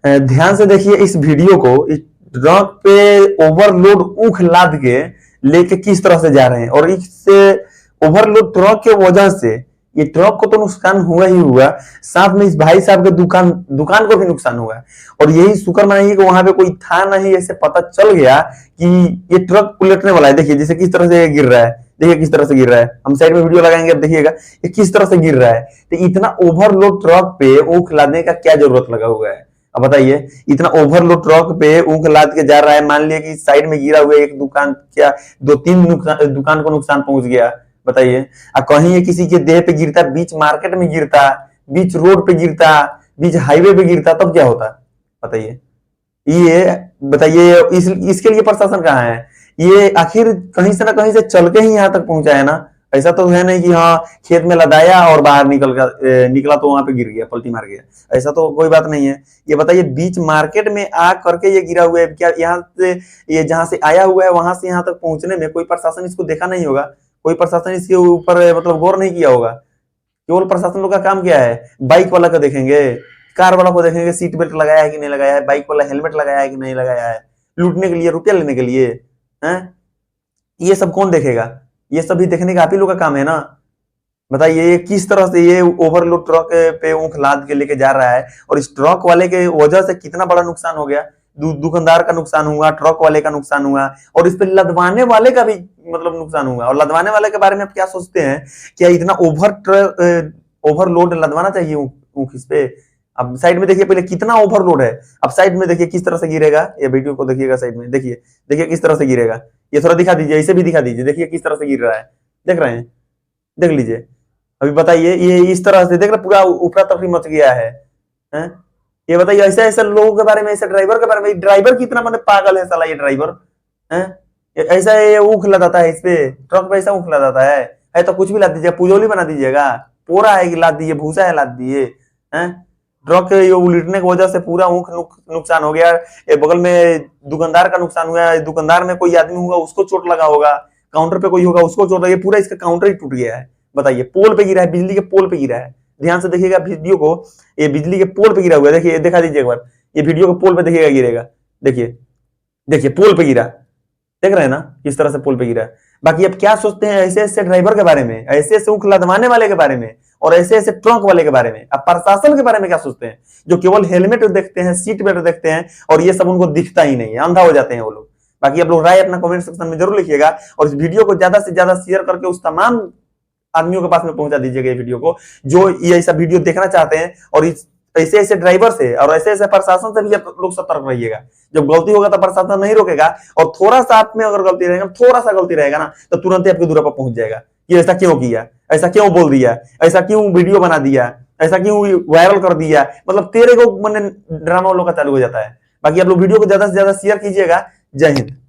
ध्यान से देखिए इस वीडियो को। इस ट्रक पे ओवरलोड ऊख लाद के लेके किस तरह से जा रहे हैं, और इससे ओवरलोड ट्रक के वजह से ये ट्रक को तो नुकसान हुआ ही हुआ, साथ में इस भाई साहब के दुकान दुकान को भी नुकसान हुआ। और यही शुक्र मनाइए कि वहां पे कोई था नहीं, ऐसे पता चल गया कि ये ट्रक उलटने वाला है। देखिए जैसे किस तरह से गिर रहा है, देखिए किस तरह से गिर रहा है। हम साइड में वीडियो लगाएंगे, अब देखिएगा ये किस तरह से गिर रहा है। तो इतना ओवरलोड ट्रक पे ऊख लादने का क्या जरूरत लगा हुआ है? अब बताइए, इतना ओवरलोड ट्रक पे ऊख लाद के जा रहा है, मान लिया कि साइड में गिरा हुआ एक दुकान, क्या दो तीन दुकान को नुकसान पहुंच गया, बताइए। कहीं ये किसी के देह पे गिरता, बीच मार्केट में गिरता, बीच रोड पे गिरता, बीच हाईवे पे गिरता, तब क्या होता? बताइए। ये बताइए इसके लिए प्रशासन कहाँ है? ये आखिर कहीं से ना कहीं से चल के ही यहाँ तक पहुंचा है ना। ऐसा तो है नहीं कि हाँ खेत में लदाया और बाहर निकला तो वहां पे गिर गया, पलटी मार गया। ऐसा तो कोई बात नहीं है। ये बताइए बीच मार्केट में आ करके ये गिरा हुआ है, क्या यहाँ से ये जहां से आया हुआ है वहां से यहाँ तक पहुंचने में कोई प्रशासन इसको देखा नहीं होगा? कोई प्रशासन इसके ऊपर मतलब गौर नहीं किया होगा? केवल प्रशासन लोग का काम क्या है? बाइक वाला का देखेंगे, कार वाला को देखेंगे, सीट बेल्ट लगाया है कि नहीं लगाया है, बाइक वाला हेलमेट लगाया है कि नहीं लगाया है, लूटने के लिए, रुपया लेने के लिए हैं? ये सब कौन देखेगा? ये सब भी देखने का आप ही लोग का काम है ना। बताइए ये किस तरह से ये ओवरलोड ट्रक पे ऊँख लाद के लेके जा रहा है, और इस ट्रक वाले के वजह से कितना बड़ा नुकसान हो गया। दुकानदार का नुकसान हुआ, ट्रक वाले का नुकसान हुआ, और इस पे लदवाने वाले का भी मतलब नुकसान हुआ। और लदवाने वाले के बारे में आप क्या सोचते हैं? क्या इतना ओवरलोड लदवाना चाहिए ऊँख इस पे? अब साइड में देखिए पहले कितना ओवरलोड है। अब साइड में देखिए किस तरह से गिरेगा। ये वीडियो को देखिएगा, साइड में देखिए, देखिए किस तरह से गिरेगा। ये थोड़ा दिखा दीजिए, इसे भी दिखा दीजिए, देखिए किस तरह से गिर रहा है। देख रहे हैं? देख लीजिए। अभी बताइए ये इस तरह से देख रहे, पूरा ऊपरा तफरी मच गया है, हैं? ये बताइए ऐसे ऐसे लोगों के बारे में, ऐसे ड्राइवर के बारे में। ड्राइवर कितना मतलब पागल है साला ये ड्राइवर, हैं? ऐसा ये ऊख लदाता है, इस पे ट्रक पे ऐसा ऊख लदाता है तो कुछ भी लाद दीजिएगा, पुजोली बना दीजिएगा। पोरा है कि लाद दिए, भूसा है लाद दिए, हैं? ट्रक ये उलटने की वजह से पूरा ऊख नुकसान हो गया। ये बगल में दुकानदार का नुकसान हुआ, दुकानदार में कोई आदमी होगा उसको चोट लगा होगा, काउंटर पे कोई होगा उसको चोट लगी, पूरा इसका काउंटर ही टूट गया है। बताइए पोल पे गिरा है, बिजली के पोल पे गिरा है। ध्यान से देखिएगा वीडियो को, ये बिजली के पोल पे गिरा हुआ है। देखिए दिखा दीजिए एक बार, ये वीडियो को पोल पे देखिएगा गिरेगा। देखिए देखिए पोल पे गिरा, देख रहे हैं ना किस तरह से पोल पे गिरा। बाकी अब क्या सोचते हैं ऐसे ऐसे ड्राइवर के बारे में, ऐसे ऐसे ऊँख लदवाने वाले के बारे में, और ऐसे ऐसे ट्रक वाले के बारे में? अब प्रशासन के बारे में क्या सोचते हैं, जो केवल हेलमेट देखते हैं, सीट बेल्ट देखते हैं, और ये सब उनको दिखता ही नहीं है, अंधा हो जाते हैं वो लोग। बाकी आप लोग राय अपना कमेंट सेक्शन में जरूर लिखिएगा, और इस वीडियो को ज्यादा से ज्यादा शेयर करके उस तमाम आदमियों के पास में पहुंचा दीजिएगा ये वीडियो को, जो ये ऐसा वीडियो देखना चाहते हैं। और ऐसे ऐसे ड्राइवर से और ऐसे ऐसे प्रशासन से भी आप लोग सतर्क रहिएगा। जब गलती होगा तो प्रशासन नहीं रोकेगा, और थोड़ा सा आप में अगर गलती रहेगा, थोड़ा सा गलती रहेगा ना, तो तुरंत ही आपके दूर पर पहुंच जाएगा कि ऐसा क्यों किया, ऐसा क्यों बोल दिया, ऐसा क्यों वीडियो बना दिया, ऐसा क्यों वायरल कर दिया। मतलब तेरे को मैंने ड्रामा लोग का चालू हो जाता है। बाकी आप लोग वीडियो को ज्यादा से ज्यादा शेयर कीजिएगा। जय हिंद।